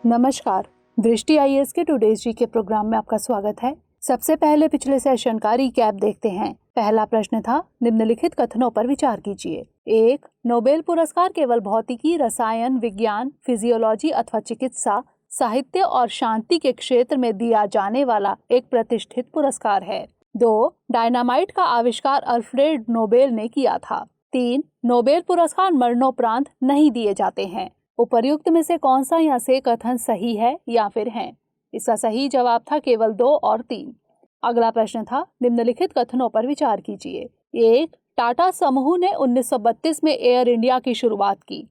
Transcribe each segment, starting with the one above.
नमस्कार, दृष्टि आईएएस के टुडेज जी के प्रोग्राम में आपका स्वागत है। सबसे पहले पिछले सेशन का रिकैप देखते हैं। पहला प्रश्न था, निम्नलिखित कथनों पर विचार कीजिए। 1. नोबेल पुरस्कार केवल भौतिकी, रसायन विज्ञान, फिजियोलॉजी अथवा चिकित्सा, साहित्य और शांति के क्षेत्र में दिया जाने वाला एक प्रतिष्ठित पुरस्कार है। 2. डायनामाइट का आविष्कार अल्फ्रेड नोबेल ने किया था। 3. नोबेल पुरस्कार मरणोपरांत नहीं दिए जाते हैं। उपर्युक्त में से कौन सा या से कथन सही है या फिर है? इसका सही जवाब था केवल 2 और 3। अगला प्रश्न था, निम्नलिखित कथनों पर विचार कीजिए। 1. टाटा समूह ने 1932 में एयर इंडिया की शुरुआत की,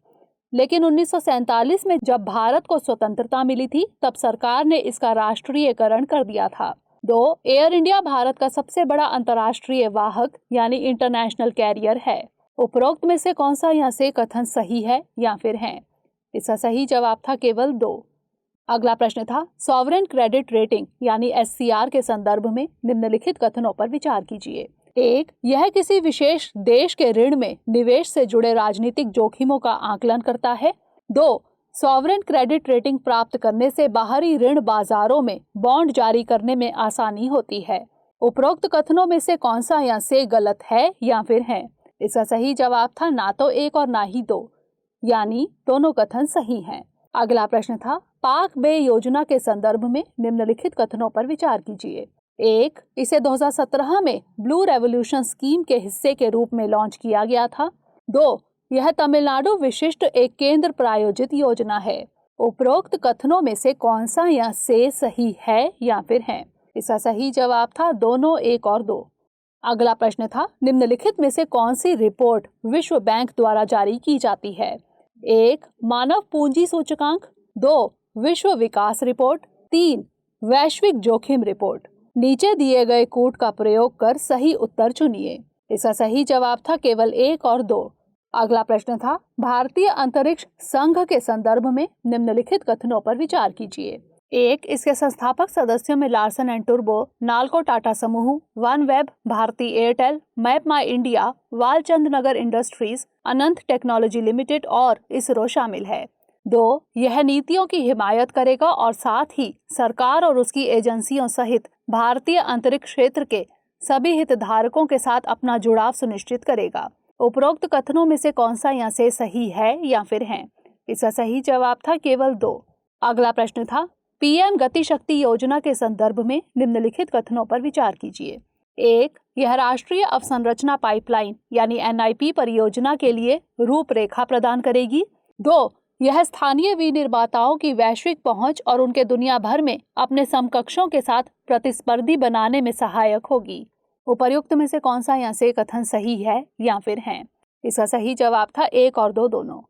लेकिन 1947 में जब भारत को स्वतंत्रता मिली थी तब सरकार ने इसका राष्ट्रीयकरण कर दिया था। 2. एयर इंडिया भारत का सबसे बड़ा अंतर्राष्ट्रीय वाहक यानी इंटरनेशनल कैरियर है। उपरोक्त में से कौन सा या से कथन सही है या फिर है? इसका सही जवाब था केवल 2। अगला प्रश्न था, सॉवरेन क्रेडिट रेटिंग यानी SCR के संदर्भ में निम्नलिखित कथनों पर विचार कीजिए। 1. यह किसी विशेष देश के ऋण में निवेश से जुड़े राजनीतिक जोखिमों का आकलन करता है। 2. सॉवरेन क्रेडिट रेटिंग प्राप्त करने से बाहरी ऋण बाजारों में बॉन्ड जारी करने में आसानी होती है। उपरोक्त कथनों में से कौन सा या से गलत है या फिर है? इसका सही जवाब था ना तो 1 और ना ही 2, यानी दोनों कथन सही हैं। अगला प्रश्न था, पाक बे योजना के संदर्भ में निम्नलिखित कथनों पर विचार कीजिए। 1. इसे 2017 में ब्लू रेवोल्यूशन स्कीम के हिस्से के रूप में लॉन्च किया गया था। 2. यह तमिलनाडु विशिष्ट एक केंद्र प्रायोजित योजना है। उपरोक्त कथनों में से कौन सा या से सही है या फिर है? इसका सही जवाब था दोनों 1 और 2। अगला प्रश्न था, निम्नलिखित में से कौन सी रिपोर्ट विश्व बैंक द्वारा जारी की जाती है? 1. मानव पूंजी सूचकांक, 2. विश्व विकास रिपोर्ट, 3. वैश्विक जोखिम रिपोर्ट। नीचे दिए गए कूट का प्रयोग कर सही उत्तर चुनिए। इसका सही जवाब था केवल 1 और 2। अगला प्रश्न था, भारतीय अंतरिक्ष संघ के संदर्भ में निम्नलिखित कथनों पर विचार कीजिए। 1. इसके संस्थापक सदस्यों में लार्सन एंड टुर्बो, नाल्को टाटा समूह, वनवेब, भारती एयरटेल, मैप माई इंडिया, वालचंद नगर इंडस्ट्रीज, अनंत टेक्नोलॉजी लिमिटेड और इसरो शामिल है। 2. यह नीतियों की हिमायत करेगा और साथ ही सरकार और उसकी एजेंसियों सहित भारतीय अंतरिक्ष क्षेत्र के सभी हितधारकों के साथ अपना जुड़ाव सुनिश्चित करेगा। उपरोक्त कथनों में से कौन सा या से सही है या फिर है? इसका सही जवाब था केवल 2। अगला प्रश्न था, PM गति शक्ति योजना के संदर्भ में निम्नलिखित कथनों पर विचार कीजिए। 1. यह राष्ट्रीय अवसंरचना पाइपलाइन यानी NIP परियोजना के लिए रूपरेखा प्रदान करेगी। 2. यह स्थानीय विनिर्माताओं की वैश्विक पहुंच और उनके दुनिया भर में अपने समकक्षों के साथ प्रतिस्पर्धी बनाने में सहायक होगी। उपर्युक्त में से कौन सा या से कथन सही है या फिर है? इसका सही जवाब था 1 और 2 दोनों।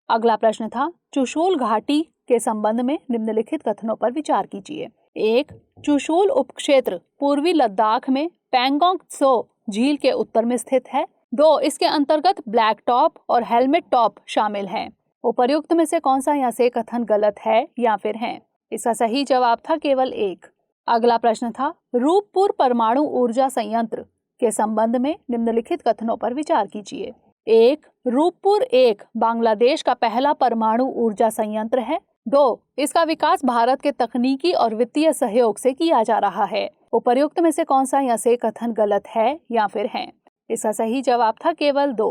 अगला प्रश्न था, चुशूल घाटी के संबंध में निम्नलिखित कथनों पर विचार कीजिए। 1. चुशूल उपक्षेत्र पूर्वी लद्दाख में पैंगोंग त्सो झील के उत्तर में स्थित है। 2. इसके अंतर्गत ब्लैक टॉप और हेलमेट टॉप शामिल हैं। उपर्युक्त में से कौन सा या से कथन गलत है या फिर है? इसका सही जवाब था केवल 1। अगला प्रश्न था, रूपपुर परमाणु ऊर्जा संयंत्र के संबंध में निम्नलिखित कथनों पर विचार कीजिए। 1. रूपपुर 1 बांग्लादेश का पहला परमाणु ऊर्जा संयंत्र है। 2. इसका विकास भारत के तकनीकी और वित्तीय सहयोग से किया जा रहा है। उपर्युक्त में से कौन सा या से कथन गलत है या फिर है? इसका सही जवाब था केवल 2।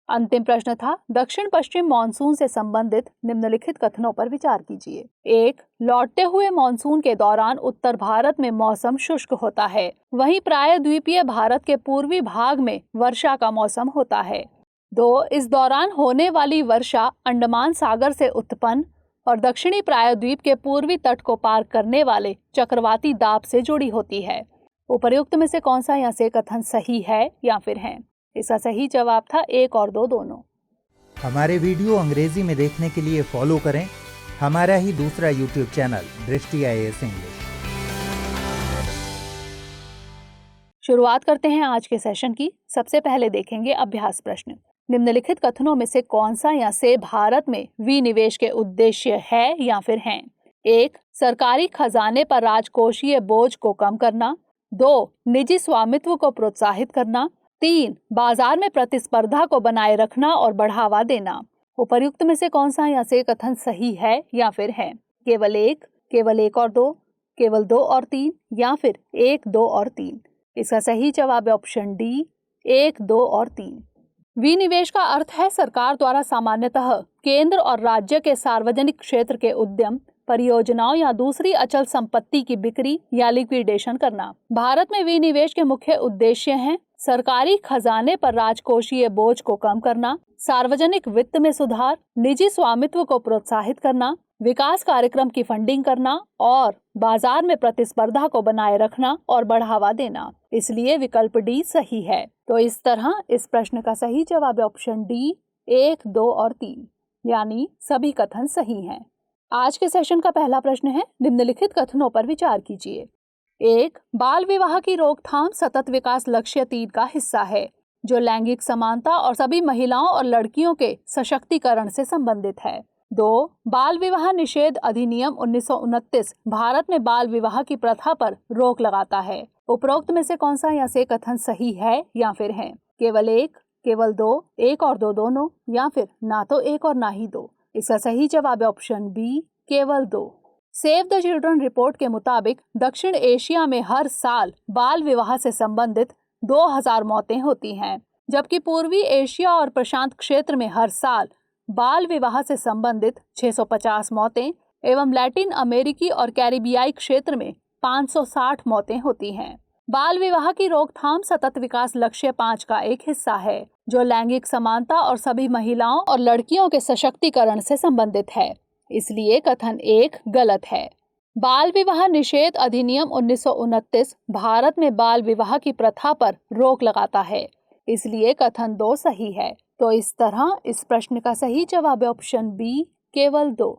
अंतिम प्रश्न था, दक्षिण पश्चिम मानसून से संबंधित निम्नलिखित कथनों पर विचार कीजिए। 1. लौटते हुए मानसून के दौरान उत्तर भारत में मौसम शुष्क होता है, वहीं प्रायद्वीपीय भारत के पूर्वी भाग में वर्षा का मौसम होता है। 2. इस दौरान होने वाली वर्षा अंडमान सागर से उत्पन्न और दक्षिणी प्रायद्वीप के पूर्वी तट को पार करने वाले चक्रवाती दाब से जुड़ी होती है। उपर्युक्त में से कौन सा या से कथन सही है या फिर है? इसका सही जवाब था 1 और 2 दोनों। हमारे वीडियो अंग्रेजी में देखने के लिए फॉलो करें हमारा ही दूसरा YouTube चैनल दृष्टि IAS इंग्लिश। शुरुआत करते हैं आज के सेशन की। सबसे पहले देखेंगे अभ्यास प्रश्न। निम्नलिखित कथनों में से कौन सा या से भारत में विनिवेश के उद्देश्य है या फिर हैं? 1. सरकारी खजाने पर राजकोषीय बोझ को कम करना। 2. निजी स्वामित्व को प्रोत्साहित करना। 3. बाजार में प्रतिस्पर्धा को बनाए रखना और बढ़ावा देना। उपर्युक्त में से कौन सा या से कथन सही है या फिर है? केवल एक और दो, केवल 2 और 3 या फिर 1, 2 और 3? इसका सही जवाब है ऑप्शन डी, 1, 2 और 3। विनिवेश का अर्थ है सरकार द्वारा सामान्यतः केंद्र और राज्य के सार्वजनिक क्षेत्र के उद्यम, परियोजनाओं या दूसरी अचल संपत्ति की बिक्री या लिक्विडेशन करना। भारत में विनिवेश के मुख्य उद्देश्य हैं सरकारी खजाने पर राजकोषीय बोझ को कम करना, सार्वजनिक वित्त में सुधार, निजी स्वामित्व को प्रोत्साहित करना, विकास कार्यक्रम की फंडिंग करना और बाजार में प्रतिस्पर्धा को बनाए रखना और बढ़ावा देना। इसलिए विकल्प डी सही है। तो इस तरह इस प्रश्न का सही जवाब है ऑप्शन डी, 1, 2 और 3, यानी सभी कथन सही हैं। आज के सेशन का पहला प्रश्न है, निम्नलिखित कथनों पर विचार कीजिए। 1. बाल विवाह की रोकथाम सतत विकास लक्ष्य 3 का हिस्सा है, जो लैंगिक समानता और सभी महिलाओं और लड़कियों के सशक्तिकरण से संबंधित है। 2. बाल विवाह निषेध अधिनियम 1929 भारत में बाल विवाह की प्रथा पर रोक लगाता है। उपरोक्त में से कौन सा या से कथन सही है या फिर है? केवल 1, केवल 2, 1 और 2 दोनों, या फिर ना तो 1 और ना ही 2? इसका सही जवाब है ऑप्शन बी, केवल 2। सेव द चिल्ड्रन रिपोर्ट के मुताबिक दक्षिण एशिया में हर साल बाल विवाह से संबंधित 2000 मौतें होती हैं, जबकि पूर्वी एशिया और प्रशांत क्षेत्र में हर साल बाल विवाह से संबंधित 650 मौतें एवं लैटिन अमेरिकी और कैरिबियाई क्षेत्र में 560 मौतें होती हैं। बाल विवाह की रोकथाम सतत विकास लक्ष्य 5 का एक हिस्सा है, जो लैंगिक समानता और सभी महिलाओं और लड़कियों के सशक्तिकरण से संबंधित है। इसलिए कथन 1 गलत है। बाल विवाह निषेध अधिनियम 1929 भारत में बाल विवाह की प्रथा पर रोक लगाता है, इसलिए कथन 2 सही है। तो इस तरह इस प्रश्न का सही जवाब है ऑप्शन बी, केवल 2।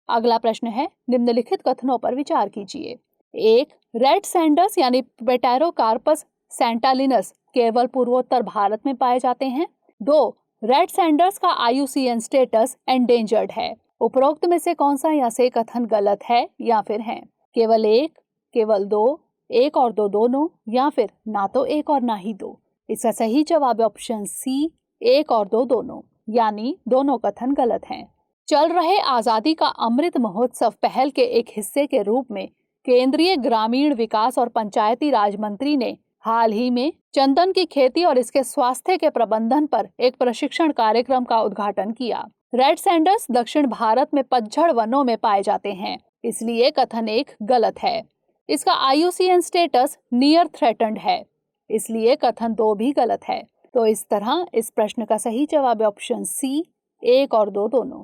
अगला प्रश्न है, निम्नलिखित कथनों पर विचार कीजिए। 1. रेड सैंडर्स यानी पेटेरोकार्पस सैंटालिनस केवल पूर्वोत्तर भारत में पाए जाते हैं। 2. रेड सैंडर्स का IUCN स्टेटस एंडेंजर्ड है। उपरोक्त में से कौन सा या से कथन गलत है या फिर है? केवल 1, केवल 2, 1 और 2 दोनों, या फिर ना तो 1 और ना ही 2? इसका सही जवाब है ऑप्शन सी, 1 और 2 दोनों, यानी दोनों कथन गलत हैं। चल रहे आजादी का अमृत महोत्सव पहल के एक हिस्से के रूप में केंद्रीय ग्रामीण विकास और पंचायती राज मंत्री ने हाल ही में चंदन की खेती और इसके स्वास्थ्य के प्रबंधन पर एक प्रशिक्षण कार्यक्रम का उद्घाटन किया। रेड सैंडर्स दक्षिण भारत में पतझड़ वनों में पाए जाते हैं, इसलिए कथन 1 गलत है। इसका IUCN स्टेटस नियर थ्रेटन्ड है, इसलिए कथन 2 भी गलत है। तो इस तरह इस प्रश्न का सही जवाब है ऑप्शन सी, 1 और 2 दोनों।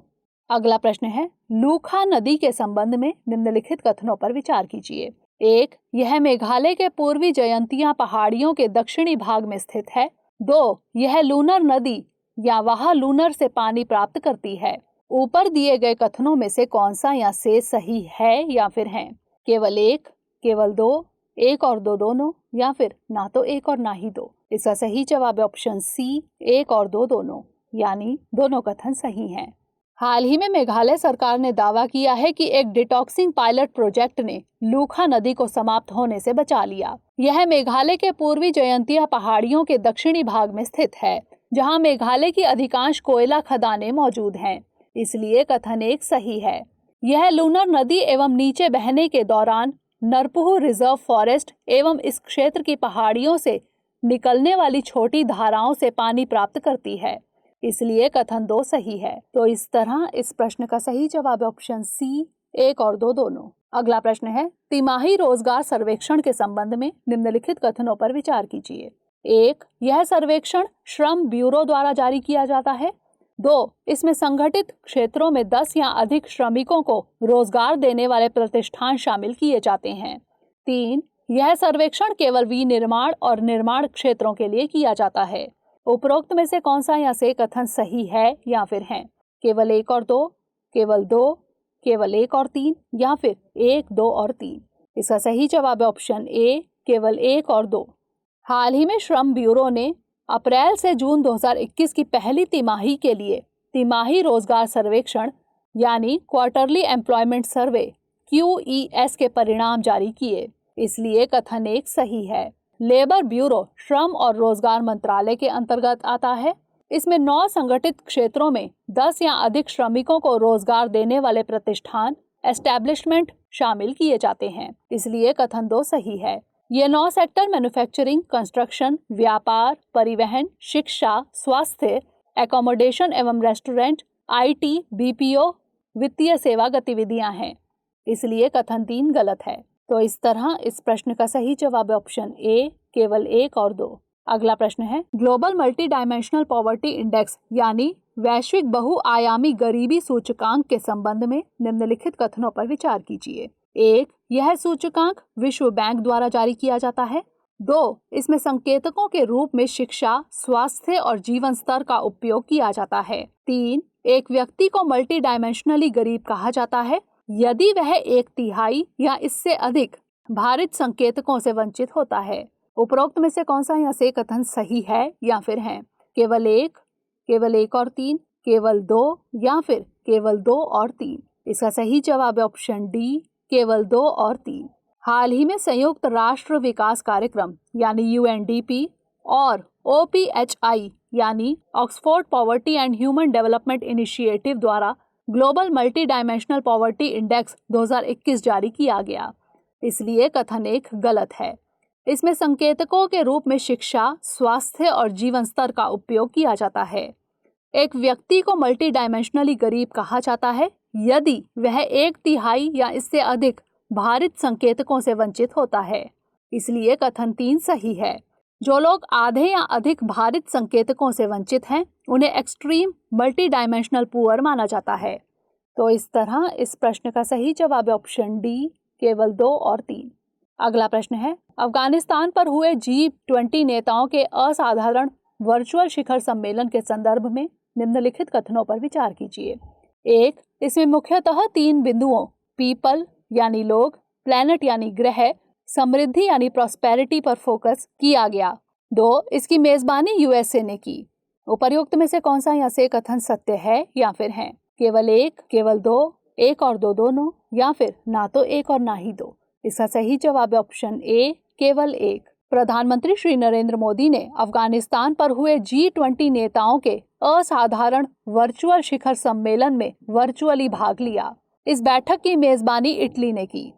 अगला प्रश्न है, लूखा नदी के संबंध में निम्नलिखित कथनों पर विचार कीजिए। 1. यह मेघालय के पूर्वी जयंतिया पहाड़ियों के दक्षिणी भाग में स्थित है। 2. यह लूनर नदी या वहाँ लूनर से पानी प्राप्त करती है। ऊपर दिए गए कथनों में से कौन सा या से सही है या फिर है? केवल 1, केवल 2, 1 और 2 दोनों, या फिर ना तो 1 और ना ही 2? इसका सही जवाब है ऑप्शन सी, 1 और 2 दोनों, यानी दोनों कथन सही हैं। हाल ही में मेघालय सरकार ने दावा किया है कि एक डिटॉक्सिंग पायलट प्रोजेक्ट ने लूखा नदी को समाप्त होने से बचा लिया। यह मेघालय के पूर्वी जयंतिया पहाड़ियों के दक्षिणी भाग में स्थित है, जहां मेघालय की अधिकांश कोयला खदानें मौजूद हैं, इसलिए कथन 1 सही है। यह लूनर नदी एवं नीचे बहने के दौरान नरपुह रिजर्व फॉरेस्ट एवं इस क्षेत्र की पहाड़ियों से निकलने वाली छोटी धाराओं से पानी प्राप्त करती है, इसलिए कथन 2 सही है। तो इस तरह इस प्रश्न का सही जवाब है ऑप्शन सी, 1 और 2 दोनों। अगला प्रश्न है, तिमाही रोजगार सर्वेक्षण के संबंध में निम्नलिखित कथनों पर विचार कीजिए। 1. यह सर्वेक्षण श्रम ब्यूरो द्वारा जारी किया जाता है। 2. इसमें संगठित क्षेत्रों में 10 या अधिक श्रमिकों को रोजगार देने वाले प्रतिष्ठान शामिल किए जाते हैं। 3. यह सर्वेक्षण केवल विनिर्माण और निर्माण क्षेत्रों के लिए किया जाता है। उपरोक्त में से कौन सा या से कथन सही है या फिर है? केवल 1 और 2, केवल 2, केवल 1 और 3, या फिर 1, 2 और 3? इसका सही जवाब है ऑप्शन ए, केवल 1 और 2। हाल ही में श्रम ब्यूरो ने अप्रैल से जून 2021 की पहली तिमाही के लिए तिमाही रोजगार सर्वेक्षण यानी क्वार्टरली एम्प्लॉयमेंट सर्वे QES के परिणाम जारी किए, इसलिए कथन 1 सही है। लेबर ब्यूरो श्रम और रोजगार मंत्रालय के अंतर्गत आता है। इसमें 9 संगठित क्षेत्रों में 10 या अधिक श्रमिकों को रोजगार देने वाले प्रतिष्ठान एस्टैब्लिशमेंट शामिल किए जाते हैं, इसलिए कथन 2 सही है। ये 9 सेक्टर मैन्युफैक्चरिंग, कंस्ट्रक्शन, व्यापार, परिवहन, शिक्षा, स्वास्थ्य, एकोमोडेशन एवं रेस्टोरेंट, IT, BPO, वित्तीय सेवा गतिविधियां हैं, इसलिए कथन 3 गलत है। तो इस तरह इस प्रश्न का सही जवाब है ऑप्शन ए, केवल 1 और 2। अगला प्रश्न है, global multi dimensional poverty index यानी वैश्विक बहुआयामी गरीबी सूचकांक के संबंध में निम्नलिखित कथनों पर विचार कीजिए। 1. यह सूचकांक विश्व बैंक द्वारा जारी किया जाता है। 2. इसमें संकेतकों के रूप में शिक्षा, स्वास्थ्य और जीवन स्तर का उपयोग किया जाता है। 3. एक व्यक्ति को मल्टी डायमेंशनली गरीब कहा जाता है यदि वह 1/3 या इससे अधिक भारित संकेतकों से वंचित होता है। उपरोक्त में से कौन सा यहाँ से कथन सही है या फिर है? केवल 1, केवल 1 और 3, केवल 2 या फिर केवल 2 और 3? इसका सही जवाब है ऑप्शन डी, केवल 2 और 3। हाल ही में संयुक्त राष्ट्र विकास कार्यक्रम यानी UNDP और OPHI यानी Oxford poverty and human development initiative द्वारा global multi dimensional poverty index 2021 जारी किया गया, इसलिए कथन 1 गलत है। इसमें संकेतकों के रूप में शिक्षा, स्वास्थ्य और जीवन स्तर का उपयोग किया जाता है। एक व्यक्ति को मल्टी डायमेंशनली गरीब कहा जाता है यदि वह 1/3 या इससे अधिक भारित संकेतकों से वंचित होता है, इसलिए कथन 3 सही है। जो लोग आधे या अधिक भारित संकेतकों से वंचित हैं, उन्हें एक्सट्रीम मल्टी डायमेंशनल पुअर माना जाता है। तो इस तरह इस प्रश्न का सही जवाब है ऑप्शन डी, केवल 2 और 3। अगला प्रश्न है, अफगानिस्तान पर हुए G20 नेताओं के असाधारण वर्चुअल शिखर सम्मेलन के संदर्भ में निम्नलिखित कथनों पर विचार कीजिए। 1. इसमें मुख्यतः 3 बिंदुओं पीपल यानी लोग, प्लैनेट यानी ग्रह, समृद्धि यानी प्रॉस्पेरिटी पर फोकस किया गया। 2. इसकी मेजबानी USA ने की। उपर्युक्त में से कौन सा यहाँ से कथन सत्य है या फिर है? केवल 1, केवल 2, 1 और 2 दोनों, या फिर ना तो 1 और ना ही 2? इसका सही जवाब है ऑप्शन ए, केवल 1। प्रधानमंत्री श्री नरेंद्र मोदी ने अफगानिस्तान पर हुए G20 नेताओं के असाधारण वर्चुअल शिखर सम्मेलन में वर्चुअली भाग लिया। इस बैठक की मेजबानी इटली ने की,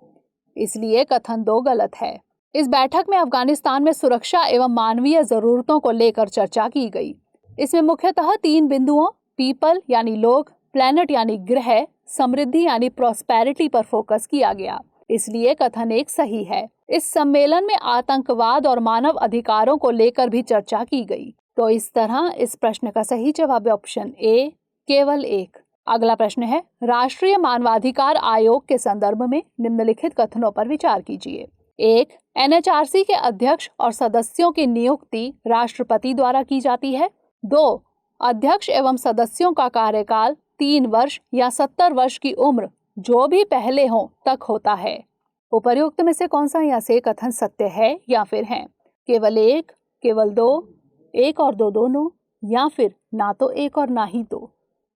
इसलिए कथन 2 गलत है। इस बैठक में अफगानिस्तान में सुरक्षा एवं मानवीय जरूरतों को लेकर चर्चा की गई। इसमें मुख्यतः 3 बिंदुओं पीपल यानी लोग, प्लैनेट यानी ग्रह, समृद्धि यानी प्रॉस्पेरिटी पर फोकस किया गया, इसलिए कथन 1 सही है। इस सम्मेलन में आतंकवाद और मानव अधिकारों को लेकर भी चर्चा की गई। तो इस तरह इस प्रश्न का सही जवाब है ऑप्शन ए, केवल 1। अगला प्रश्न है, राष्ट्रीय मानवाधिकार आयोग के संदर्भ में निम्नलिखित कथनों पर विचार कीजिए। 1. NHRC के अध्यक्ष और सदस्यों की नियुक्ति राष्ट्रपति द्वारा की जाती है। 2. अध्यक्ष एवं सदस्यों का कार्यकाल 3 वर्ष या 70 वर्ष की उम्र जो भी पहले हो तक होता है। उपर्युक्त में से कौन सा यहाँ से कथन सत्य है या फिर है? केवल 1, केवल 2, 1 और 2 दोनों, या फिर ना तो 1 और ना ही 2?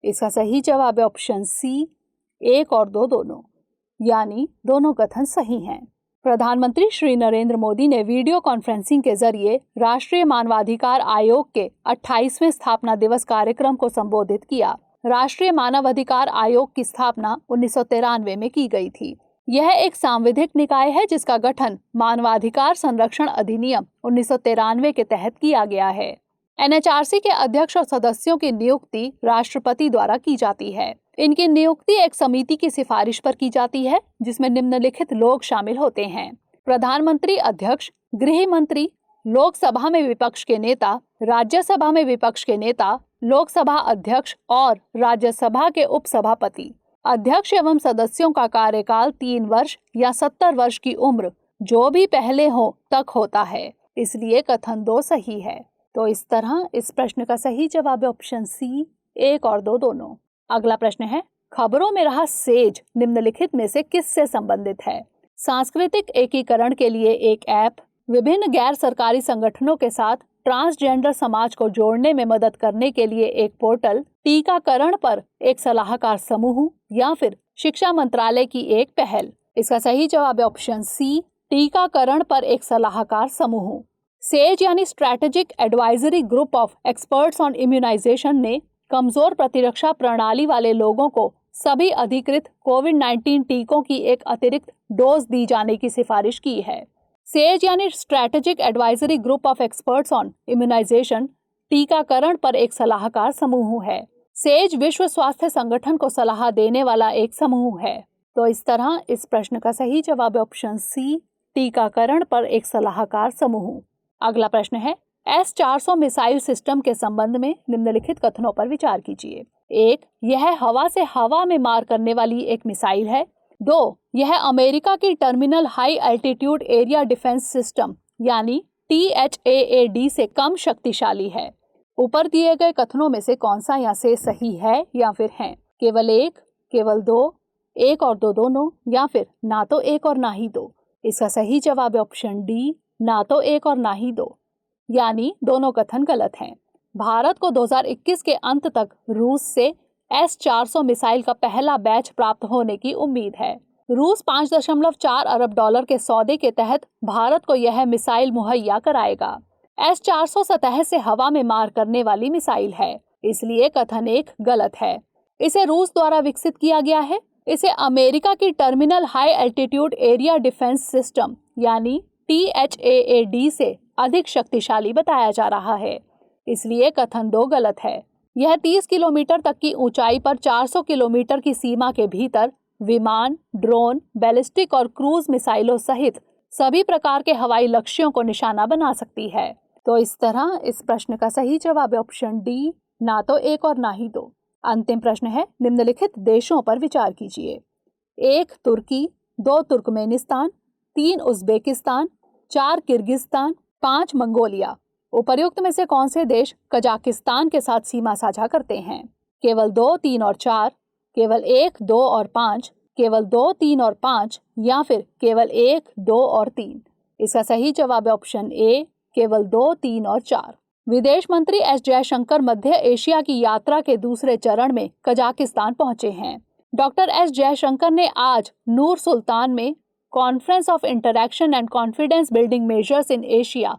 इसका सही जवाब है ऑप्शन सी, 1 और 2 दोनों, यानी दोनों कथन सही हैं। प्रधानमंत्री श्री नरेंद्र मोदी ने वीडियो कॉन्फ्रेंसिंग के जरिए राष्ट्रीय मानवाधिकार आयोग के 28वें स्थापना दिवस कार्यक्रम को संबोधित किया। राष्ट्रीय मानवाधिकार आयोग की स्थापना 1993 में की गई थी। यह एक सांविधिक निकाय है जिसका गठन मानवाधिकार संरक्षण अधिनियम 1993 के तहत किया गया है। NHRC के अध्यक्ष और सदस्यों की नियुक्ति राष्ट्रपति द्वारा की जाती है। इनकी नियुक्ति एक समिति की सिफारिश पर की जाती है जिसमें निम्नलिखित लोग शामिल होते हैं: प्रधानमंत्री अध्यक्ष, गृह मंत्री, लोकसभा में विपक्ष के नेता, राज्यसभा में विपक्ष के नेता, लोकसभा अध्यक्ष और राज्यसभा के उपसभापति। अध्यक्ष एवं सदस्यों का कार्यकाल 3 वर्ष या 70 वर्ष की उम्र जो भी पहले हो तक होता है, इसलिए कथन 2 सही है। तो इस तरह इस प्रश्न का सही जवाब है ऑप्शन सी, 1 और 2 दोनों। अगला प्रश्न है, खबरों में रहा सेज निम्नलिखित में से किससे संबंधित है? सांस्कृतिक एकीकरण के लिए एक ऐप, विभिन्न गैर सरकारी संगठनों के साथ ट्रांसजेंडर समाज को जोड़ने में मदद करने के लिए एक पोर्टल, टीकाकरण पर एक सलाहकार समूह, या फिर शिक्षा मंत्रालय की एक पहल? इसका सही जवाब है ऑप्शन सी, टीकाकरण पर एक सलाहकार समूह। सेज यानी strategic advisory group of experts on immunisation ने कमजोर प्रतिरक्षा प्रणाली वाले लोगों को सभी अधिकृत कोविड-19 टीकों की एक अतिरिक्त डोज दी जाने की सिफारिश की है। सेज यानी strategic advisory group of experts on immunisation टीकाकरण पर एक सलाहकार समूह है। सेज विश्व स्वास्थ्य संगठन को सलाह देने वाला एक समूह है। तो इस तरह इस प्रश्न का सही जवाब है ऑप्शन सी, टीकाकरण पर एक सलाहकार समूह। अगला प्रश्न है, S-400 मिसाइल सिस्टम के संबंध में निम्नलिखित कथनों पर विचार कीजिए। 1. यह हवा से हवा में मार करने वाली एक मिसाइल है। 2. यह अमेरिका की terminal high altitude area defence system यानी THAAD से कम शक्तिशाली है। ऊपर दिए गए कथनों में से कौन सा या से सही है या फिर हैं? केवल एक, केवल दो, एक और दो दोनों, या फिर ना तो एक और ना ही दो। इसका सही जवाब है ऑप्शन डी, ना तो एक और ना ही दो, यानी दोनों कथन गलत हैं। भारत को 2021 के अंत तक रूस से S-400 मिसाइल का पहला बैच प्राप्त होने की उम्मीद है। रूस $5.4 अरब के सौदे के तहत भारत को यह मिसाइल मुहैया कराएगा। S-400 सतह से हवा में मार करने वाली मिसाइल है, इसलिए कथन एक गलत है। इसे रूस द्वारा विकसित किया गया है। इसे अमेरिका की terminal high altitude area defence system यानी THAAD से अधिक शक्तिशाली बताया जा रहा है, इसलिए कथन 2 गलत है। यह 30 किलोमीटर तक की ऊंचाई पर 400 किलोमीटर की सीमा के भीतर विमान, ड्रोन, बैलिस्टिक और क्रूज मिसाइलों सहित सभी प्रकार के हवाई लक्ष्यों को निशाना बना सकती है। तो इस तरह इस प्रश्न का सही जवाब है ऑप्शन डी, ना तो एक और ना ही दो। अंतिम प्रश्न है, निम्नलिखित देशों पर विचार कीजिए। 1. तुर्की, 2. तुर्कमेनिस्तान, 3. उज्बेकिस्तान, 4. किर्गिस्तान, 5. मंगोलिया। उपर्युक्त में से कौन से देश कजाकिस्तान के साथ सीमा साझा करते हैं? केवल 2, 3 और 4, केवल 1, 2 और 5, केवल 2, 3 और 5, या फिर केवल 1, 2 और 3। इसका सही जवाब है ऑप्शन ए, केवल 2, 3 और 4। विदेश मंत्री एस जयशंकर मध्य एशिया की यात्रा के दूसरे चरण में कजाकिस्तान पहुंचे हैं। डॉक्टर एस जयशंकर ने आज नूर सुल्तान में conference of interaction and confidence building measures in Asia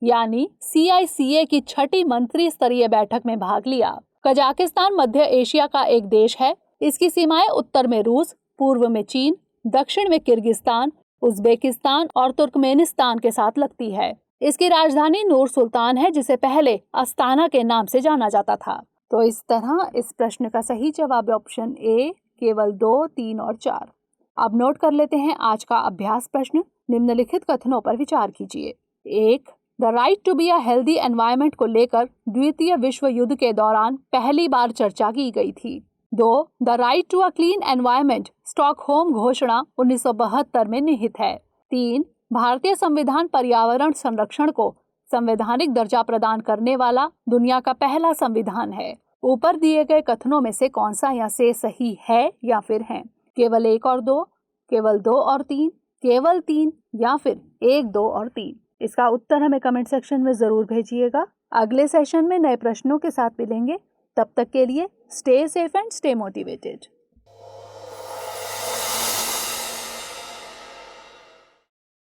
यानी CICA की 6ठी मंत्री स्तरीय बैठक में भाग लिया। कजाकिस्तान मध्य एशिया का एक देश है। इसकी सीमाएं उत्तर में रूस, पूर्व में चीन, दक्षिण में किर्गिस्तान, उज्बेकिस्तान और तुर्कमेनिस्तान के साथ लगती है। इसकी राजधानी नूर सुल्तान है, जिसे पहले अस्ताना के नाम से जाना जाता था। तो इस तरह इस प्रश्न का सही जवाब है ऑप्शन ए, केवल 2, 3 और 4। अब नोट कर लेते हैं आज का अभ्यास प्रश्न। निम्नलिखित कथनों पर विचार कीजिए। 1. The right to be a healthy environment को लेकर द्वितीय विश्व युद्ध के दौरान पहली बार चर्चा की गई थी। 2. The right to a clean environment Stockholm घोषणा 1972 में निहित है। 3. भारतीय संविधान पर्यावरण संरक्षण को संवैधानिक दर्जा प्रदान करने वाला दुनिया का पहला संविधान है। ऊपर दिए गए कथनों में से कौन सा या से सही है या फिर हैं? केवल 1 और 2, केवल 2 और 3, केवल 3, या फिर 1, 2 और 3। इसका उत्तर हमें कमेंट सेक्शन में जरूर भेजिएगा। अगले सेशन में नए प्रश्नों के साथ मिलेंगे। तब तक के लिए stay safe and stay motivated.